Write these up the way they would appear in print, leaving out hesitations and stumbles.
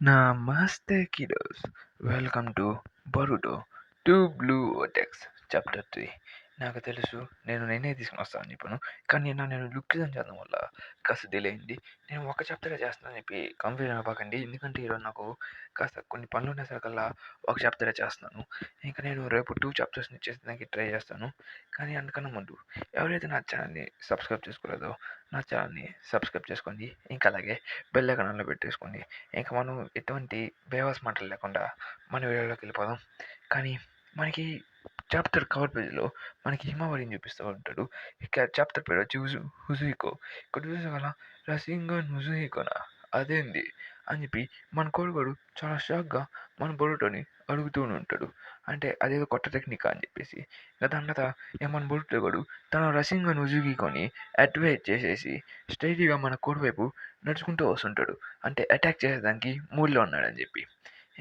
Namaste kiddos. Welcome to Boruto 2 Blue Vortex Chapter 3. నాకు తెలుసు నేనే తీసుకుని వస్తానని చెప్పాను. కానీ నేను లుక్కిజం చేయడం వల్ల కాస్త డిలే అయింది. నేను ఒక చాప్టరే చేస్తున్నానని చెప్పి కన్ఫ్యూజన్ అవ్వకండి. ఎందుకంటే ఈరోజు నాకు కాస్త కొన్ని పనులు ఉండేసరికల్లా ఒక చాప్టరే చేస్తున్నాను. ఇంకా నేను రేపు 2 చాప్టర్స్ని చేసేదానికి ట్రై చేస్తాను. కానీ అందుకన్నా ముందు ఎవరైతే నా ఛానల్ని సబ్స్క్రైబ్ చేసుకోలేదో నా ఛానల్ని సబ్స్క్రైబ్ చేసుకోండి. ఇంకా అలాగే బెల్ ఐకాన్లో పెట్టేసుకోండి. ఇంకా మనం ఎటువంటి బేవాస్ మాటలు లేకుండా మన వీడియోలోకి వెళ్ళిపోదాం. కానీ మనకి చాప్టర్ కవర్ పేజీలో మనకి హిమవారిని చూపిస్తూ ఉంటాడు. ఇక చాప్టర్ పేరు వచ్చి హుజుహికో. ఇక్కడ చూసే వాళ్ళ రసింగన్ హుజుహికోనా అదేంది అని చెప్పి మన కోడిగాడు చాలా షాక్గా మన బొరుటోని అడుగుతూ ఉంటాడు. అంటే అదేదో కొత్త టెక్నిక్ అని చెప్పేసి ఇంకా దాని తర్వాత మన బొరుటోగాడు తన రసింగన్ హుజుహికోని యాక్టివేట్ చేసేసి స్ట్రైట్గా మన కోడి వైపు నడుచుకుంటూ వస్తుంటాడు. అంటే అటాక్ చేసేదానికి మూడ్లో ఉన్నాడని చెప్పి.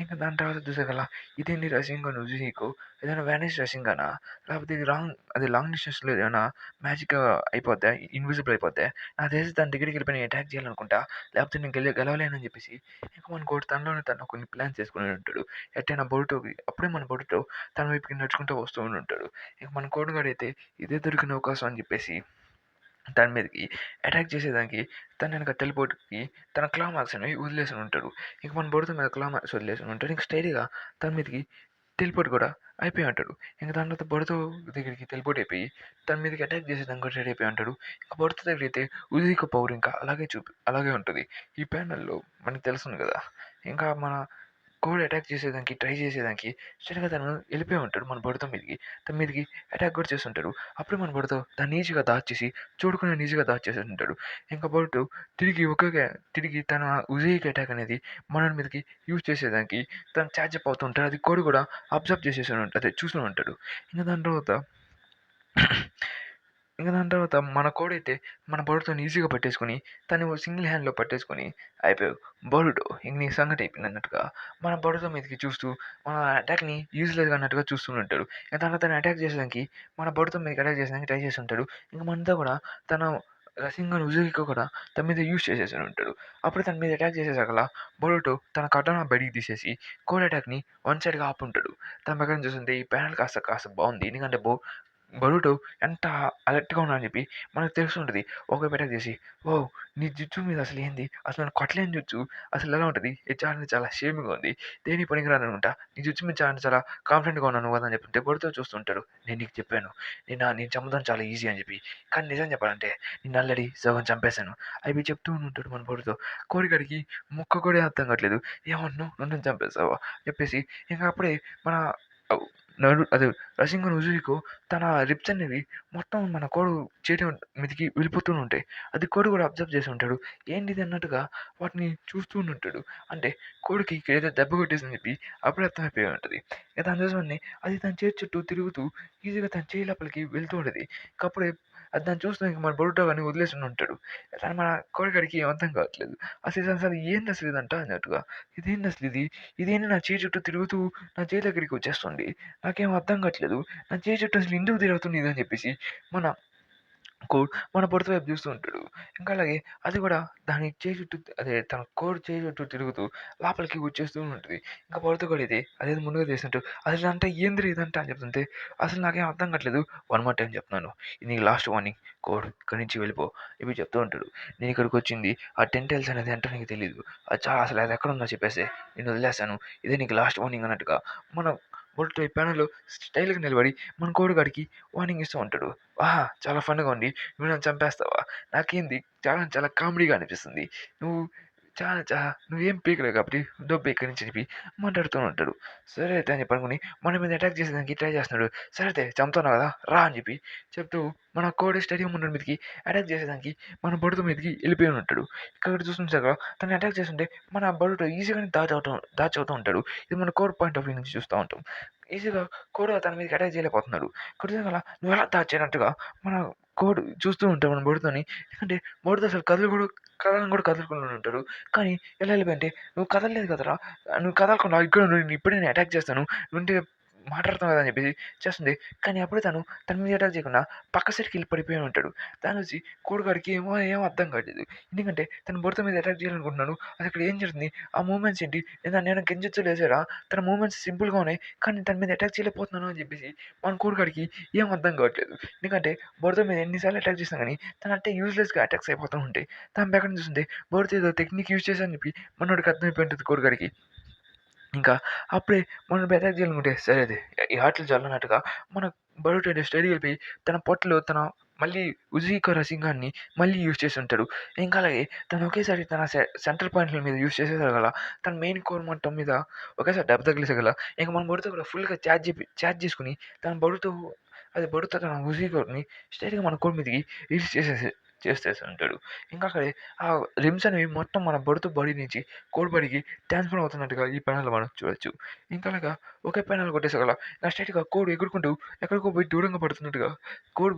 ఇంకా దాని తర్వాత చూసాగల ఇదేంటి రసింగన్ హుజుహికో ఏదైనా వ్యానిష్ రసింగానా, లేకపోతే ఇది లాంగ్ డిస్టెన్స్లో ఏదైనా మ్యాజిక్ అయిపోద్దా, ఇన్విజిబుల్ అయిపోద్దా, నాకు తెలిసి దాని దగ్గరికి వెళ్ళిపోయి నేను అటాక్ చేయాలనుకుంటా, లేకపోతే నేను గెలవలేనని చెప్పేసి ఇంకా మన కోడి తనలోనే తను కొన్ని ప్లాన్స్ చేసుకుని ఉంటాడు. ఎట్టైనా బొరుటోకి అప్పుడే మన బొరుటో తన వైపుకి నడుచుకుంటూ వస్తూ ఉంటాడు. ఇంక మన కోడిగాడైతే ఇదే దొరికిన అవకాశం అని చెప్పేసి దాని మీదకి అటాక్ చేసేదానికి తను వెనక టెలిపోర్ట్కి తన క్లా మార్క్స్ అనేవి వదిలేసి ఉంటాడు. ఇంక మన బొరుతో మీద క్లా మార్క్స్ వదిలేసి ఉంటాడు. ఇంక స్ట్రైట్గా తన మీదకి టెలిపోర్ట్ కూడా అయిపోయి ఉంటాడు. ఇంకా దాని తర్వాత బొరుతో దగ్గరికి టెలిపోర్ట్ అయిపోయి తన మీదకి అటాక్ చేసేదానికి కూడా రెడీ అయిపోయి ఉంటాడు. ఇంకా బొరుతో దగ్గర అయితే ఉదిక పవర్ ఇంకా అలాగే ఉంటుంది. ఈ ప్యానల్లో మనకి తెలుస్తుంది కదా. ఇంకా మన కోడ్ అటాక్ చేసేదానికి ట్రై చేసేదానికి స్ట్రైట్గా తను వెళ్ళిపోయి ఉంటాడు మన బొరుతో మీదకి. తన మీదకి అటాక్ కూడా చేస్తుంటాడు. అప్పుడు మన బొరుతో దాన్ని ఈజీగా దాచేసి చూడకుండా ఈజీగా దాచేసి ఉంటాడు. ఇంకా బొరుతో తిరిగి తన ఉజీకి అటాక్ అనేది మన మీదకి యూజ్ చేసేదానికి తను ఛార్జ్ అప్ అవుతూ ఉంటాడు. అది కోడి కూడా అబ్జర్వ్ చేసేసి ఉంటాడు, అదే చూస్తూ ఉంటాడు. ఇంకా దాని తర్వాత మన కోడైతే మన బొరుతో ఈజీగా పట్టేసుకొని తను సింగిల్ హ్యాండ్లో పట్టేసుకొని అయిపోయావు బొరుడో ఇంక నీ సంగతి అయిపోయింది అన్నట్టుగా మన బొరుతో మీదకి చూస్తూ మన అటాక్ని యూజ్లెస్గా అన్నట్టుగా చూస్తూ ఉంటాడు. ఇంకా దాని తను అటాక్ చేసేదానికి మన బొరుతో మీదకి అటాక్ చేసేదానికి ట్రై చేసి ఉంటాడు. ఇంకా మనతో కూడా తన రసింగన్ ఉజుగికో కూడా తన మీద యూజ్ చేసేసి ఉంటాడు. అప్పుడు తన మీద అటాక్ చేసేసాకలా బొరుటో తన కటానా బయటికి తీసేసి కోడ్ అటాక్ని వన్ సైడ్గా ఆపుంటాడు. తన ప్రకారం చూస్తుంటే ఈ ప్యానల్ కాస్త బాగుంది. ఎందుకంటే బరుటో ఎంత అలర్ట్గా ఉన్నాడని చెప్పి మనకు తెలుస్తుంటుంది. ఒకవైపు అటాక్ చేసి ఓ నీ జుట్సు మీద అసలు ఏంది, అసలు నన్ను కొట్టలేని జుట్సు అసలు ఎలా ఉంటుంది, ఇది చాలా షేమ్గా ఉంది, దేనికి పనికిరాను అనుకుంటా, నీ జుట్సు మీద చాలా కాన్ఫిడెంట్గా ఉన్నాను కదా అని చెప్తుంటే బొరుతో చూస్తుంటాడు. నేను నీకు చెప్పాను నేను చంపడం చాలా ఈజీ అని చెప్పి, కానీ నిజం చెప్పాలంటే నేను ఆల్రెడీ సగం చంపేశాను అవి చెప్తూ ఉంటాడు మన బొరుతో. కోరికడికి ముక్క కూడా అర్థం కావట్లేదు. ఏమన్నావు, నన్ను చంపేస్తావా చెప్పేసి ఇంకా అప్పుడే మన అదే రసింగన్ ఉజుయికో తన రిప్స్ అనేవి మొత్తం మన కోడు చేతి మీదకి వెళ్ళిపోతూ ఉంటాయి. అది కోడి కూడా అబ్జర్వ్ చేసి ఉంటాడు. ఏంటిది అన్నట్టుగా వాటిని చూస్తూ ఉంటాడు. అంటే కోడికి ఇక్కడ ఏదో దెబ్బ కొట్టేసిందని చెప్పి అప్పుడే అర్థమైపోయి ఉంటుంది. ఇక దాని చూసుకొని అది తన చేతి చుట్టూ తిరుగుతూ ఈజీగా తన చేయి లోపలికి వెళ్తూ ఉంటుంది. అప్పుడే అది దాన్ని చూస్తూ ఇంక మన బొరుటో కానీ వదిలేసి ఉంటాడు. కానీ మన కోడికాడికి ఏం అర్థం కావట్లేదు. అసలు ఏంది అసలు ఇదంట అన్నట్టుగా, ఇదేంటి అసలు ఇదేంటి నా చేయి చుట్టూ తిరుగుతూ నా చేయి దగ్గరికి వచ్చేస్తుంది, నాకేం అర్థం కావట్లేదు, నా చేయి చుట్టూ అసలు ఎందుకు తిరుగుతుంది ఇది అని చెప్పేసి మన మన బొరుతో వైపు చూస్తూ ఉంటాడు. ఇంకా అలాగే అది కూడా దాని చేయి చుట్టూ అదే తన కోడి చేయి చుట్టూ తిరుగుతూ లోపలికి వచ్చేస్తూ ఉంటుంది. ఇంకా బొరుతో కూడా ఇది అదేదో ముందుగా చేస్తుంటూ అసలు ఇదంతా ఏందిరా ఇదంతా అని చెప్తుంటే అసలు నాకేం అర్థం కావట్లేదు, వన్ మోర్ టైం చెప్తున్నాను, ఇది నీకు లాస్ట్ వార్నింగ్, కోడ్ ఇక్కడి నుంచి వెళ్ళిపో ఇవి చెప్తూ ఉంటాడు. నేను ఇక్కడికి వచ్చింది ఆ టెంటైల్స్ అనేది అంటే నీకు తెలియదు, అసలు అది ఎక్కడ ఉందో చెప్పేసి నేను వదిలేస్తాను, ఇదే నీకు లాస్ట్ వార్నింగ్ అన్నట్టుగా మన బొరుతో ఈ ప్యానెల్లో స్టైల్గా నిలబడి మన కోడిగాడికి వార్నింగ్ ఇస్తూ ఉంటాడు. ఆహా చాలా ఫన్గా ఉంది, నువ్వు నన్ను చంపేస్తావా, నాకేంది చాలా కామెడీగా అనిపిస్తుంది, నువ్వు నువ్వేం పీకలేవు కాబట్టి దొబ్బ ఇక్కడి నుంచి చెప్పి మాట్లాడుతూ ఉంటాడు. సరే అయితే అని చెప్పి అనుకుని మన మీద అటాక్ చేసేదానికి ట్రై చేస్తున్నాడు. సరే అయితే చంపుతున్నావు కదా రా అని చెప్పి చెప్తూ మన కోడి స్టేడియం ఉన్న మీదకి అటాక్ చేసేదానికి మన బొరుతో మీదకి వెళ్ళిపోయి ఉంటాడు. ఇక్కడ చూస్తుంటే తను అటాక్ చేస్తుంటే మన బొరుతో ఈజీగానే దాచవుతూ ఉంటాడు. ఇది మన కోడ్ పాయింట్ ఆఫ్ వ్యూ నుంచి చూస్తూ ఉంటాం. ఈజీగా కోడ్ తన మీదకి అటాక్ చేయలేకపోతున్నాడు. ఇక్కడ నువ్వు ఎలా దాచేనట్టుగా మన కోడ్ చూస్తూ ఉంటాం మన బొరుతోని. ఎందుకంటే బొరుతో అసలు కదలని కూడా కదలకుండా ఉంటాడు. కానీ ఎలా వెళ్ళిపోయింటే నువ్వు కదలలేదు కదరా, నువ్వు కదలకుండా ఇక్కడ నేను ఇప్పుడే నేను అటాక్ చేస్తాను, నువ్వుంటే మాట్లాడుతున్నావు కదా అని చెప్పేసి చేస్తుంది. కానీ అప్పుడే తన మీద అటాక్ చేయకుండా పక్క సైడ్‌కెళ్ళి పడిపోయి ఉంటాడు. దాన్ని చూసి కోడిగాడికి ఏం అర్థం కావట్లేదు. ఎందుకంటే తన భర్త మీద అటాక్ చేయాలనుకుంటున్నాడు. అసలక్కడ ఏం జరుగుతుంది? ఆ మూవ్‌మెంట్స్ ఏంటి? నేనేమైనా గెంజొచ్చో లేసాడా? తన మూవ్‌మెంట్స్ సింపుల్‌గా ఉన్నాయి. కానీ తన మీద అటాక్ చేయలేకపోతున్నాను అని చెప్పేసి మన కోడిగాడికి ఏం అర్థం కావట్లేదు. ఎందుకంటే భర్త మీద ఎన్ని సార్లు అటాక్ చేసినా గాని తను అంటే యూజ్‌లెస్‌గా అటాక్స్ అయిపోతూ ఉంటాయి. తన పక్కన చూస్తుంటే భర్త ఏదో టెక్నిక్ యూజ్ చేశా అని చెప్పి మనోడికి అర్థమైపోయి ఉంటది కోడిగాడికి. ఇంకా అప్పుడే మనం అటాక్ చేయాలనుకుంటే సరేది ఈ ఆటలు చాలన్నట్టుగా మన బరుటెడ్ స్టడీకి వెళ్ళిపోయి తన పొట్టలో మళ్ళీ ఉజీక రసింగాన్ని మళ్ళీ యూజ్ చేసి ఉంటాడు. ఇంకా అలాగే తను ఒకేసారి తన సెంటర్ పాయింట్ల మీద యూజ్ చేసేసగల తన మెయిన్ కోర్ మొత్తం మీద ఒకేసారి దెబ్బ తగిలేసగల ఇంక మన బరుతో కూడా ఫుల్గా చార్జ్ చేసుకుని తన బరుతో బరుతో తన ఉజీకోని స్ట్రైట్గా మన కోర్ మీదకి రీల్స్ చేసేసి ఉంటాడు. ఇంకా అక్కడే ఆ రిమ్స్ అనేవి మొత్తం మన బరుతో బాడీ నుంచి కోర్ బాడీకి ట్రాన్స్‌ఫర్ అవుతున్నట్టుగా ఈ ప్యానెల్‌లో మనం చూడొచ్చు. ఇంకా అలాగా ఒకే ప్యానెల్ కొట్టేసగల స్ట్రెయిట్‌గా కోడ్ ఎగురుకుంటూ ఎక్కడికో పోయి దూరంగా పడుతున్నట్టుగా కోడ్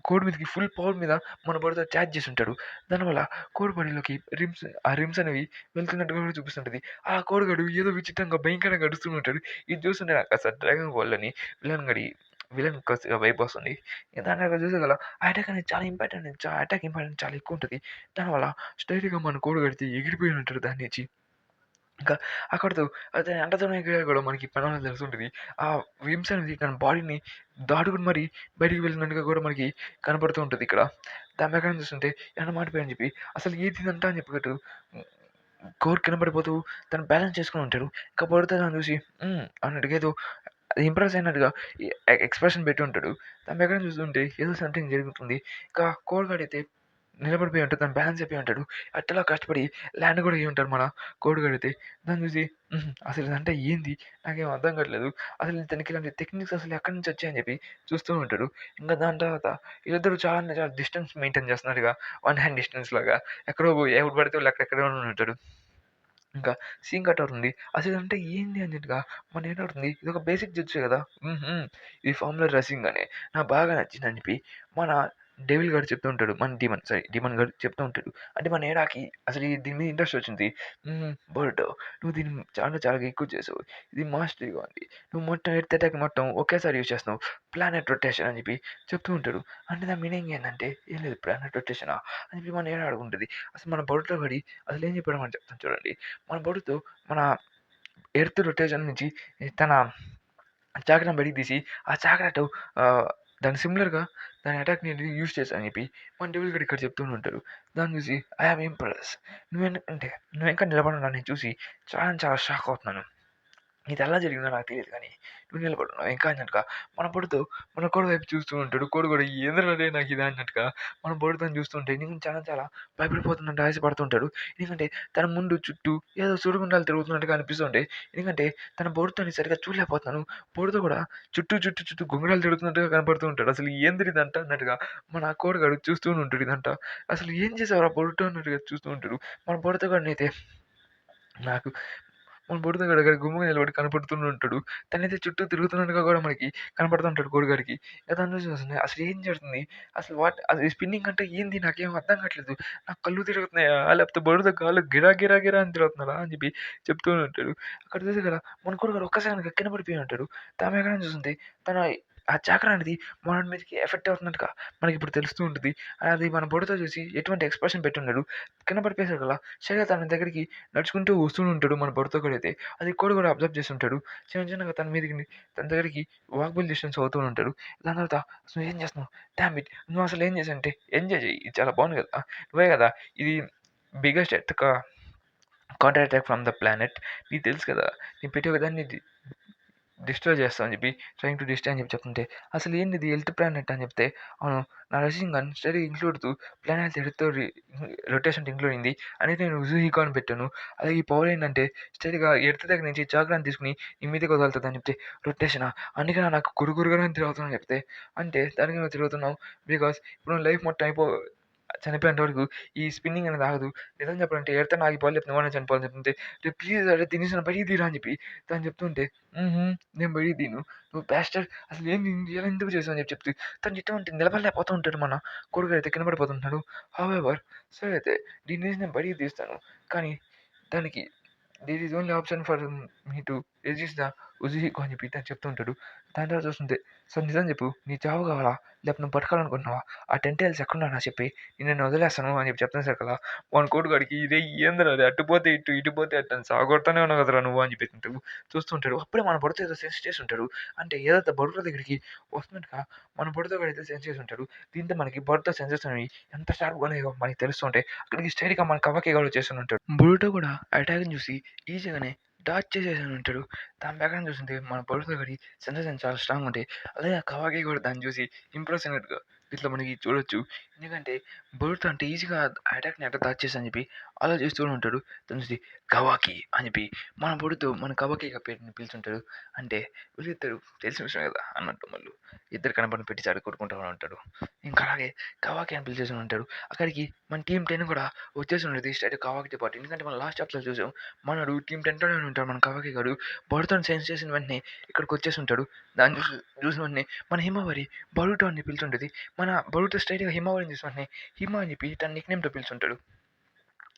కోడ్ మీదకి ఫుల్ పవర్ మీద మన బాడీతో చార్జ్ చేసుంటాడు. దానివల్ల కోడ్ బాడీలోకి ఆ రిమ్స్ అనేవి వెళ్తున్నట్టుగా కూడా చూపిస్తుంటది. ఆ కోడ్ గాడు ఏదో విచిత్రంగా భయంకరంగా అరుస్తూ ఉంటాడు. ఇది చూస్తుంటే నాకసలు 'డ్రాగన్ బాల్' అని విలన్ వైబ్ వస్తుంది. దాన్ని అక్కడ చూసేగల ఆ అటాక్ అనేది చాలా ఇంపార్టెంట్ అటాక్ ఇంపార్టెంట్ చాలా ఎక్కువుంటది. దానివల్ల స్ట్రెయిట్‌గా మన కోడ్ గాడైతే ఎగిరిపోయి ఉంటాడు దాని నుంచి. ఇంకా అక్కడితో అతని అంటతోనే కూడా మనకి పనిలో తెలుస్తుంటది. ఆ విమ్స్ అనేది తన బాడీని దాటుకొని మరి బయటికి వెళ్ళినట్టుగా కూడా మనకి కనపడుతూ ఉంటదిక్కడ. దాని ప్రకారం చూస్తుంటే ఏమన్నా మాటిపోయని చెప్పి అసలు ఏది ఇదంతా అని చెప్పినట్టు కోర్ కింద పడిపోతూ తను బ్యాలెన్స్ చేసుకొని ఉంటాడు. ఇంకా పడితే దాన్ని చూసి అన్నట్టుగా ఏదో ఇంప్రెస్ అయినట్టుగా ఎక్స్‌ప్రెషన్ పెట్టి ఉంటాడు. దాని ప్రకారం చూస్తుంటే ఏదో సంథింగ్ జరుగుతుంది. ఇంకా కోర్ గాడైతే నిలబడిపోయి ఉంటాడు. తను బ్యాలెన్స్ అయిపోయి ఉంటాడు. అట్టలా కష్టపడి ల్యాండ్ కూడా అయ్యి ఉంటాడు మన కోడిగాడైతే. దాన్ని చూసి అసలు ఇదంతా ఏంది? నాకేం అర్థం కావట్లేదు. అసలు ఇతనికి ఇలాంటి టెక్నిక్స్ అసలు ఎక్కడి నుంచి వచ్చాయని చెప్పి చూస్తూ ఉంటాడు. ఇంకా దాని తర్వాత వీళ్ళిద్దరూ చాలా అంటే చాలా డిస్టెన్స్ మెయింటైన్ చేస్తున్నట్టుగా వన్ హ్యాండ్ డిస్టెన్స్ లాగా ఎక్కడో పోయి ఎవడు పడితే వాళ్ళు అక్కడెక్కడో ఉంటాడు. ఇంకా సీన్ కట్ అవుతుంది. అసలు ఇదంతా ఏంది అన్నట్టుగా మనకేంటవుతుంది ఇదొక బేసిక్ జడ్జే కదా! ఇది ఫార్ములా డ్రెస్సింగ్ అని నాకు బాగా నచ్చిందని చెప్పి మన డెవిల్ గాడు చెప్తూ ఉంటాడు. మన డీమన్ గాడు చెప్తూ ఉంటాడు. అంటే మన ఏడాకి అసలు దీని మీద ఇంట్రెస్ట్ వచ్చింది. బర్డ్ నువ్వు దీన్ని చాలా చాలా ఎక్కువ చేసావు. ఇది మాస్టరీగా ఉంది. నువ్వు మొత్తం ఎర్త్ అటాక్ మొత్తం ఒకేసారి యూజ్ చేస్తున్నావు. ప్లానెట్ రొటేషన్ అని చెప్పి చెప్తూ ఉంటాడు. అంటే దాని మీనింగ్ ఏంటంటే ఏం లేదు ప్లానెట్ రొటేషనా అని చెప్పి మన ఏడ అడుగుంటది. అసలు మన బర్డ్‌లో పడి అసలు ఏం చెప్పాడో మనం చెప్తాను చూడండి. మన బరువుతో మన ఎర్త్ రొటేషన్ నుంచి తన చాకరాని బయటికి తీసి ఆ చాకరాతో దానికి సిమిలర్‌గా దాని అటాక్‌ని అనేది యూజ్ చేశా అని చెప్పి మన డెవిల్ గడ్ ఇక్కడ చెప్తూనే ఉంటాడు. దాన్ని చూసి ఐ యామ్ ఇంప్రెస్ నువ్వు ఇంకా నిలబడి నన్ను చూసి చాలా చాలా షాక్ అవుతున్నాను. ఇది ఎలా జరిగిందో నాకు తెలీదు కానీ నువ్వు నిలబడున్నావు ఇంకా అన్నట్టుగా మన బుడ్డతో మన కోడి వైపు చూస్తూ ఉంటాడు. కోడి కూడా ఏందిరా రేయ్ నాకు ఇది అన్నట్టుగా మన బుడ్డతోని చూస్తుంటే నేను చాలా చాలా భయపడిపోతున్నట్టు ఆయాసపడుతుంటాడు. ఎందుకంటే తన ముందు చుట్టూ ఏదో సుడిగుండాలు తిరుగుతున్నట్టుగా అనిపిస్తుంటాయి. ఎందుకంటే తన బోర్డ్‌తోని సరిగ్గా చూడలేకపోతున్నాను. బోర్డ్‌తో కూడా చుట్టూ గుంగురాలు తిరుగుతున్నట్టుగా కనపడుతూ ఉంటాడు. అసలు ఏందిరా ఇదంతా అన్నట్టుగా మన కోడిగాడు చూస్తూనే ఉంటాడు ఇదంతా. అసలు ఏం చేసావురా బోర్డ్‌తో అన్నట్టుగా చూస్తూ ఉంటాడు. మన బుడతగాడినైతే నాకు మన బుడత గాడు అక్కడ గుమ్ముగా నిలబడి కనపడుతూనే ఉంటాడు. తనైతే చుట్టూ తిరుగుతున్నట్టుగా కూడా మనకి కనపడుతుంటాడు కోడిగాడికి. దాన్ని చూసి అసలు ఏం జరుగుతుంది? అసలు ఈ స్పిన్నింగ్ అంటే ఏంది? నాకేం అర్థం కావట్లేదు. నాకు కళ్ళు తిరుగుతున్నాయా? లేకపోతే బుడత గాల్లో గిరా అని తిరుగుతున్నాడా? అని చెప్పి చెప్తూనే ఉంటాడు. అక్కడ చూసి కదా మన కోడిగాడు ఒక్కసారిగా కింద పడిపోయి ఉంటాడు. తాము ఎక్కడైనా చూస్తుంది తన ఆ చక్ర అనేది మన మీదకి ఎఫెక్ట్ అవుతున్నట్టుగా మనకిప్పుడు తెలుస్తూ ఉంటుంది. అది మన బుడత చూసి ఎటువంటి ఎక్స్‌ప్రెషన్ పెట్టున్నాడు. కింద పడిపోయేసాడు కదా! సరిగ్గా తన దగ్గరికి నడుచుకుంటూ వస్తూనే ఉంటాడు మన బుడతగాడైతే. అది కోడి కూడా అబ్జర్వ్ చేస్తుంటాడు. చిన్నగా తన దగ్గరికి వాకబుల్ డిస్టెన్స్ అవుతూ ఉంటాడు. దాని తర్వాత "నువ్వేం చేస్తున్నావు? Damn it! నువ్వు అసలు ఏం చేసావంటే ఎంజాయ్ చెయ్యి. ఇది చాలా బాగుంది కదా! నువ్వే కదా! ఇది biggest counter attack from the planet. నీకు తెలుసు కదా! నేను ప్రతి ఒక్కదాన్ని డిస్ట్రాయ్ చేస్తా అని చెప్పి ట్రైయింగ్ టు డిస్ట్రాయ్ అని చెప్పి చెప్తుంటే అసలు ఏందిది ఎర్త్ ప్లానెట్ అని చెప్తే అవును నా rushing gun study include planet earth rotation include అయింది అనేది నేను జూహికో అని పెట్టాను. అలాగే ఈ పవర్ ఏంటంటే స్టడీగా ఎర్త్ దగ్గర నుంచి చాక్రాన్ని తీసుకుని నీ మీదకి వదులుతుంది అని చెప్తే రొటేషనా అందుకని నాకు గురుగురుగా అని తిరుగుతున్నాను చెప్తే అంటే దానికి నువ్వు తిరుగుతున్నావు బికాస్ ఇప్పుడు లైఫ్ మొత్తం చనిపోయేంత వరకు ఈ స్పిన్నింగ్ అనేది ఆగదు. నిజం చెప్పాలంటే ఎర్త్ ఆగిపోవాలి లేకపోతే నువ్వైనా చనిపోవాలని చెప్తుంటే రే ప్లీజ్ అరే తినేసిన బయటికి తీరా అని చెప్పి తను చెప్తుంటే నేను బయటికి తీయను. నువ్వు బ్యాస్టర్డ్ అసలు ఏంది ఇలా ఎందుకు చేసావు అని చెప్తే తను ఇటువంటి నిలబడలేకపోతూ ఉంటాడు మన కొడుకైతే కింద పడిపోతుంటాడు. హౌఎవర్ సరే అయితే దీని నుంచి నేను బయటికి తీస్తాను. కానీ దానికి there is only option for me to this is the Ujihiko అని చెప్పి తను చెప్తూ ఉంటాడు. దాని తర్వాత చూస్తుంటే, "సో నిజం చెప్పు నీ చావు కావాలా? లేకపోతే నువ్వు బతకాలనుకుంటున్నావా? ఆ 10 టైల్స్ ఎక్కడున్నాయి నాకు చెప్పి నేను నిన్ను వదిలేస్తాను" అని చెప్పి చెప్తునేసరికల్లా వాని కోడిగాడికి "రేయ్ ఏందిరా అది అటు పోతే ఇటు, ఇటు పోతే అటు నన్ను సావగొడతానే ఉన్నావు కదరా నువ్వు" అని చెప్పి చూస్తుంటాడు. అప్పుడే మన బరుతో ఏదో సెన్స్ చేసుంటాడు. అంటే ఏదైతే బరుటో దగ్గరికి వస్తున్నట్టుగా మన బరుతో గాడైతే సెన్స్ చేసుంటాడు. దీంతో మనకి బరుతో సెన్సెస్ అనేవి ఎంత షార్ప్‌గా ఉన్నాయో మనకి తెలుస్తుంటాయి. అక్కడికి స్ట్రెయిట్‌గా మన కవాకి గాడు వచ్చేసనుంటాడు. బరుటో కూడా ఆ అటాక్‌ని చూసి ఈజీగానే డాచ్ చేసేసనుంటాడు. దాని ప్రకారం చూస్తుంటే మన బరుతో గాడి సెన్సెస్ అనేవి చాలా స్ట్రాంగ్‌గా ఉంటాయి. అలాగే ఆ కవాకి కూడా దాన్ని చూసి ఇంప్రెస్ అయినట్టుగా ఇట్లా మనకి చూడొచ్చు. ఎందుకంటే బరుతో అంత ఈజీగా ఆ అటాక్‌ని ఎట్లా డాచ్ చేశా అని చెప్పి ఆలోచిస్తూనే ఉంటాడు. దాన్ని చూసి కవాకి అని చెప్పి మన బరుతో మన కవాకిగా పేరుని పిలుచుంటాడు. అంటే వీళ్ళిద్దరూ తెలిసిన విషయమే కదా అన్నట్టు మళ్ళు ఇద్దరు కనపడిన పెట్టి చాడి కొట్టుకుంటూ ఉంటాడు. ఇంకా అలాగే కవాకి అని పిలిచేసి ఉంటాడు. అక్కడికి మన టీమ్ 10 కూడా వచ్చేసి ఉండేది స్ట్రైట్ కవాకితో పాటు. ఎందుకంటే మనం లాస్ట్ ఎపిసోడ్‌లో చూసాం. మనోడు టీమ్ 10తోనే ఉంటాడు మన కవాకి గాడు. బరుతోని సెన్స్ చేసిన వెంటనే ఇక్కడికి వచ్చేసి ఉంటాడు. దాన్ని చూసిన వెంటనే మన హిమవారి బరుటో అని పిలుచుంటది. మన బరుటో స్ట్రెయిట్‌గా హిమవారిని చూసిన వెంటనే హిమ అని చెప్పి తన నిక్‌నేమ్‌తో పిలుచుంటాడు.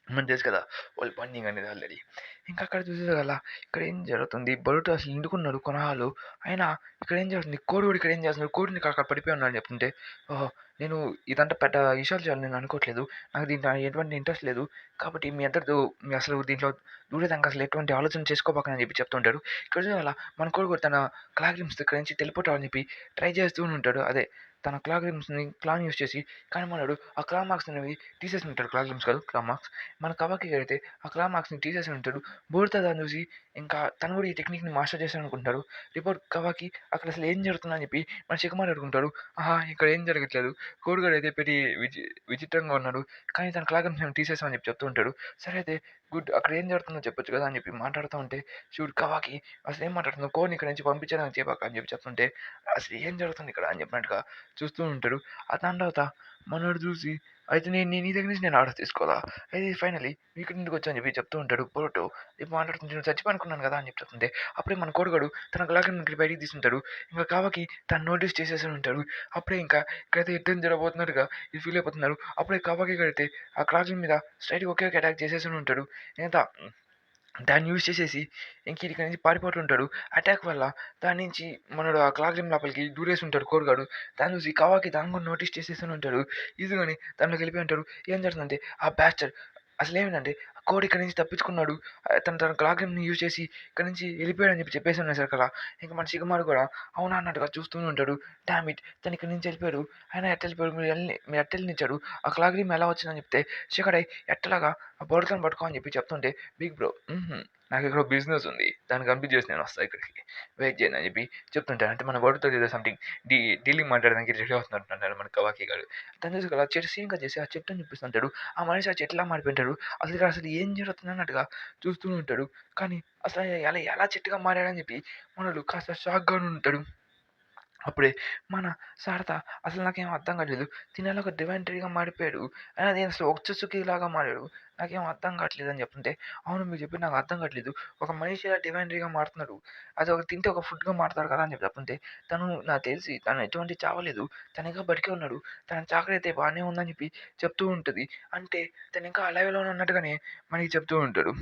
మనకు తెలుసు కదా! వాళ్ళు బాండింగ్ అనేది ఆల్రెడీ. ఇంకా అక్కడ చూసేసరికల్లా ఇక్కడ ఏం జరుగుతుంది? బరుటో అసలు ఎందుకున్నాడు కొనాలో? అయినా ఇక్కడ ఏం జరుగుతుంది? కోడి కూడా ఇక్కడ ఏం చేస్తున్నాడు? కోడిని అక్కడ పడిపోయి ఉన్నాడని చెప్తుంటే, ఓహో! నేను ఇదంతా పెద్ద విషయాలు చేయాలని నేను అనుకోవట్లేదు. నాకు దీంట్లో ఎటువంటి ఇంట్రెస్ట్ లేదు. కాబట్టి మీ అందరితో మీ అసలు దీంట్లో దూరేదానికి అసలు ఎటువంటి ఆలోచన చేసుకోబాకని చెప్పి చెప్తుంటాడు. ఇక్కడ చూడాలా మన కోడి కూడా తన క్లాక్ ఇక్కడి నుంచి వెళ్ళిపోవటం అని చెప్పి ట్రై చేస్తూనే ఉంటాడు. అదే తన క్లాన్ యూజ్ చేసి కానీ మనోడు ఆ క్లా మార్క్స్ అనేవి తీసేసి ఉంటాడు. క్లాక్ కాదు క్లా మార్క్స్. మన కవాకి అయితే ఆ క్లా మార్క్స్‌ని తీసేసి ఉంటాడు. బోరుతా దాన్ని చూసి ఇంకా తను కూడా ఈ టెక్నిక్‌ని మాస్టర్ చేశాడనుకుంటాడు. రిపోర్ట్ కవాకి అక్కడ అసలు ఏం జరుగుతుందని చెప్పి మన షికమారి అడుగుంటాడు. ఆహా! ఇక్కడ ఏం జరగట్లేదు. కోడిగాడైతే పెట్టి విచిత్రంగా ఉన్నాడు. కానీ తన క్లాక్ మేము తీసేసామని చెప్పి చెప్తూ ఉంటాడు. సరే అయితే గుడ్ అక్కడ ఏం జరుగుతుందో చెప్పొచ్చు కదా! అని చెప్పి మాట్లాడుతూ ఉంటే చూడు కవాకి అసలు ఏం మాట్లాడుతున్నావు? కోడిని ఇక్కడి నుంచి పంపించడానికి చెప్పాక అని చెప్పి చెప్తుంటే అసలు ఏం జరుగుతుంది ఇక్కడ అని చెప్పినట్టుగా చూస్తూ ఉంటాడు. ఆ దాని తర్వాత మనోడు చూసి అయితే నేను నీ నీ దగ్గర నుంచి నేను ఆర్డర్ తీసుకోవాలా? అయితే ఫైనల్లీ ఇక్కడి నుండికి వచ్చా అని చెప్పి చెప్తూ ఉంటాడు బోరుటో. ఇప్పుడు మాట్లాడుతుంటే నేను చచ్చిపోయానుకున్నాను కదా! అని చెప్పి చెప్తుంటే అప్పుడే మన కోడిగాడు తన గ్లాసుని ఇక్కడ బయటికి తీసుంటాడు. ఇంకా కావాకి తను నోటీస్ చేసేసి ఉంటాడు. అప్పుడే ఇంకా ఇక్కడైతే యుద్ధం జరగబోతున్నట్టుగా ఇది ఫీల్ అయిపోతున్నారు. అప్పుడే కావాకి గాడైతే ఆ క్లాసుల మీద స్ట్రెయిట్‌గా ఒకే ఒక అటాక్ చేసేసి ఉంటాడు. ఎంత దాన్ని యూజ్ చేసేసి ఇంక ఇక్కడి నుంచి పారిపోతుంటాడు. అటాక్ వల్ల దాని నుంచి మనోడు ఆ క్లాక్ రూమ్ లోపలికి దూరేసి ఉంటాడు కోడిగాడు. దాన్ని చూసి కవాకి దాన్ని కూడా నోటీస్ చేసేసి ఉంటాడు. ఈజీగానే దాంట్లోకి వెళ్ళిపోయి ఉంటాడు. ఏం జరుగుతుందంటే ఆ బ్యాస్టర్డ్ అసలేమైందంటే ఆ కోడి ఇక్కడి నుంచి తప్పించుకున్నాడు. తను తన క్లాక్ రూమ్‌ని యూజ్ చేసి ఇక్కడి నుంచి వెళ్ళిపోయాడని చెప్పి చెప్పేసి అనేసరికల్లా ఇంక మన షిగమారు కూడా అవునా అన్నట్టుగా చూస్తూనే ఉంటాడు. Damn it! తను ఇక్కడి నుంచి వెళ్ళిపోయాడు. ఆయన ఎట్ట వెళ్ళిపోయాడు? మీరు ఎట్ట వెళ్ళనిచ్చాడు? ఆ క్లాక్ రూమ్ ఎలా వచ్చిందని చెప్తే శిఖడై ఎట్టలాగా ఆ బర్డ్‌ని పట్టుకో అని చెప్పి చెప్తుంటే బిగ్ బ్రో నాకిక్కడ బిజినెస్ ఉంది. దాన్ని కంప్లీట్ చేసి నేను వస్తా ఇక్కడికి. వెయిట్ చేయండి అని చెప్పి చెప్తుంటాడు. అంటే మన బర్డ్‌తో ఏదో సంథింగ్ డీలింగ్ మాట్లాడడానికి రెడీ అవుతున్నట్టున్నాడు మన కవాకి గాడు. తను చూసి అలా చెట్టు సీన్‌గా చేసి ఆ చెట్టుని చూపిస్తుంటాడు. ఆ మనిషి ఆ చెట్టులా మారిపోయుంటాడు. అసలు ఏం జరుగుతుంది అన్నట్టుగా చూస్తూ ఉంటాడు. కానీ అసలు ఎలా ఎలా చెట్టుగా మారాడని చెప్పి మనోడు కాస్త షాక్‌గాను ఉంటాడు. అప్పుడే మన శారద అసలు నాకేం అర్థం కావట్లేదు. తినేలా ఒక డివైన్ ట్రీగా మారిపోయాడు. అయినా నేను అసలు ఒక్చుచుకిలాగా మారాడు. నాకేం అర్థం కావట్లేదు అని చెప్తుంటే, అవును మీరు చెప్పింది నాకు అర్థం కావట్లేదు. ఒక మనిషి ఎలా డివైన్ ట్రీగా మారుతున్నాడు. అది ఒక తింటే ఒక ఫుడ్‌గా మారుతాడు కదా! అని చెప్పి చెప్తుంటే, తను నాకు తెలిసి తను ఎటువంటి చావలేదు. తను ఇంకా బతికే ఉన్నాడు. తన చాకరీ అయితే బానే ఉందని చెప్పి చెప్తూ ఉంటది. అంటే తను ఇంకా అలైవ్‌లోనే ఉన్నట్టుగానే మనకి చెప్తూ ఉంటాడు.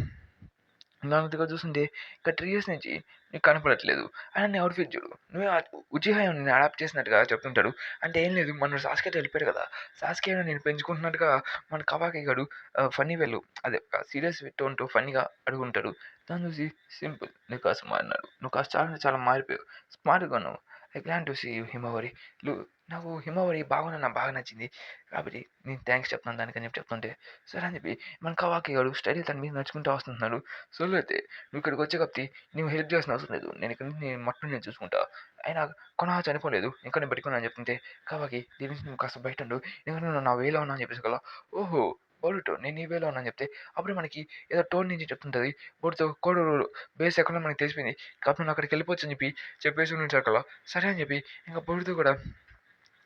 దాంతో చూస్తుంటే ఇంకా 3 ఇయర్స్ నుంచి నీకు కనపడట్లేదు. అయినా నీ అవుట్‌ఫిట్ చూడు. నువ్వే ఉచిహాయ్ నిన్ను అడాప్ట్ చేసినట్టుగా చెప్తుంటాడు. అంటే ఏం లేదు మనోడు సాస్కేతో వెళ్ళిపోయాడు కదా! సాస్కే నేను పెంచుకుంటున్నట్టుగా మన కవాకి గాడు ఫన్నీ వేలో అదే సీరియస్ టోన్‌తో ఫన్నీగా అడుగుంటాడు. దాన్ని చూసి సింపుల్ నువ్వు కాస్త మారినాడు. నువ్వు కాస్త చాలా అంటే చాలా మారిపోయావు. స్మార్ట్‌గా ఉన్నావు. I plan to see you Himawari. నాకు హిమవరి నాకు బాగా నచ్చింది. కాబట్టి నేను థాంక్స్ చెప్తున్నాను దానికని చెప్పి చెప్తుంటే, సరే అని చెప్పి మన కవాకి గాడు స్టైల్‌గా తన మీద నడుచుకుంటూ వస్తున్నాడు. సోలో అయితే "నువ్వు ఇక్కడికొచ్చావు కాబట్టి నువ్వు హెల్ప్ చేయాల్సిన అవసరం లేదు. నేను ఇక్కడ నుంచి మొత్తం నేను చూసుకుంటా. అయినా కొనొహ చనిపోలేదు. ఇంకా నేను బతికున్నా" అని చెప్తుంటే కావాకి "దీని నుంచి నువ్వు కాస్త బయటుండు. ఎందుకంటే నువ్వు నా వేలో ఉన్నావు" అని చెప్పేసరికల్లా ఓహో! బోరుటో నేను నీ వేలో ఉన్నా అని చెప్తే అప్పుడు మనకి ఏదో టోన్ నుంచి చెప్తుంటది. బోరుతో కోడు బేస్ ఎక్కడో మనకు తెలిసిపోయింది. కాబట్టి నువ్వు అక్కడికెళ్ళిపోవచ్చు అని చెప్పి చెప్పేసి ఉండేసరికల్లా సరే అని చెప్పి ఇంక బోరుతో కూడా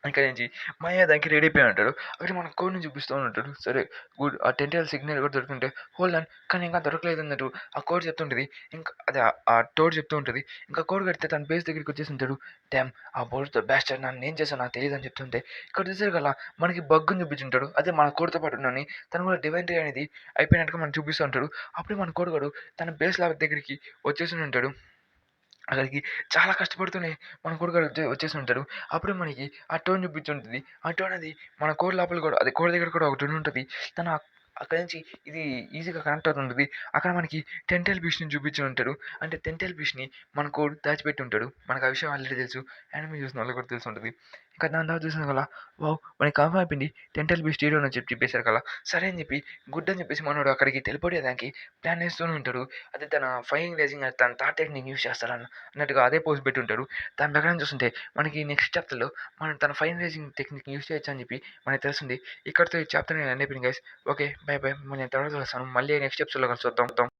ఇక్కడి నుంచి మాయ దానికి రెడీ అయిపోయి ఉంటాడు. అక్కడ మన కోడ్‌ని చూపిస్తూ ఉంటాడు. సరే గుడ్ ఆ టెంటైల్ సిగ్నల్ కూడా దొరుకుతుంటే హోల్డ్ ఆన్ కానీ ఇంకా దొరకలేదు అన్నట్టు ఆ కోడ్ చెప్తుంటది. ఇంకా అదే ఆ టోడ్ చెప్తూ ఉంటది. ఇంకా కోడ్ కడితే తన బేస్ దగ్గరికి వచ్చేసి ఉంటాడు. డామ్ ఆ బోర్డ్‌తో బ్యాస్టర్డ్ నన్నేం చేశానో నాకు తెలీదని చెప్తుంటే ఇక్కడ చూసారుగల మనకి బగ్‌ని చూపించుంటాడు. అదే మన కోడ్‌తో పాటు ఉన్నాడని తను కూడా డివైన్ డే అనేది అయిపోయినట్టుగా మనకు చూపిస్తూ ఉంటాడు. అప్పుడే మన కోడ్ గాడు తన బేస్ ల్యాబ్ దగ్గరికి వచ్చేసి ఉంటాడు. అక్కడికి చాలా కష్టపడుతూనే మన కోడి కాడ వచ్చేసుంటాడు. అప్పుడే మనకి ఆ టోన్ చూపిచ్చుంటది. ఆ టోన్ అది మన కోడి లోపల కూడా అదే కోడి దగ్గర కూడా ఒక టోన్ ఉంటది. తను అక్కడి నుంచి ఇది ఈజీగా కనెక్ట్ అవుతుంటది. అక్కడ మనకి టెంటైల్ ఫిష్‌ని చూపిచ్చి ఉంటాడు. అంటే టెంటైల్ ఫిష్‌ని మన కోడి దాచిపెట్టి ఉంటాడు. మనకు ఆ విషయం ఆల్రెడీ తెలుసు. యానిమే చూసిన వాళ్ళకి కూడా తెలిసుంటది. ఇంకా దాని తర్వాత చూసినా కల్లా వావ్! మనకి కన్ఫర్మ్ అయిపోయింది. టెంటైల్ ఫిష్ హీరో అని చెప్పేసారు కల్లా సరే అని చెప్పి గుడ్ అని చెప్పేసి మనోడు అక్కడికి టెలిపోర్ట్ ప్లాన్ ఏస్తూనే ఉంటాడు. అది తన ఫైరింగ్ రేజింగ్ తన థాట్ టెక్నిక్ యూజ్ చేస్తాడన్న అన్నట్టుగా అదే పోజ్ పెట్టుంటాడు. దాని ప్రకారం చూస్తుంటే మనకి నెక్స్ట్ చాప్టర్‌లో మనం తన ఫైర్ రేజింగ్ టెక్నిక్‌ని యూజ్ చేయొచ్చని చెప్పి మనకు తెలుస్తుంది. ఇక్కడితో ఈ చాప్టర్ ఎండ్ అయిపోయింది గైస్. ఓకే. By by. నేను తర్వాత వస్తాను. మళ్ళీ నెక్స్ట్ ఎపిసోడ్‌లో కలిసి చూద్దాం.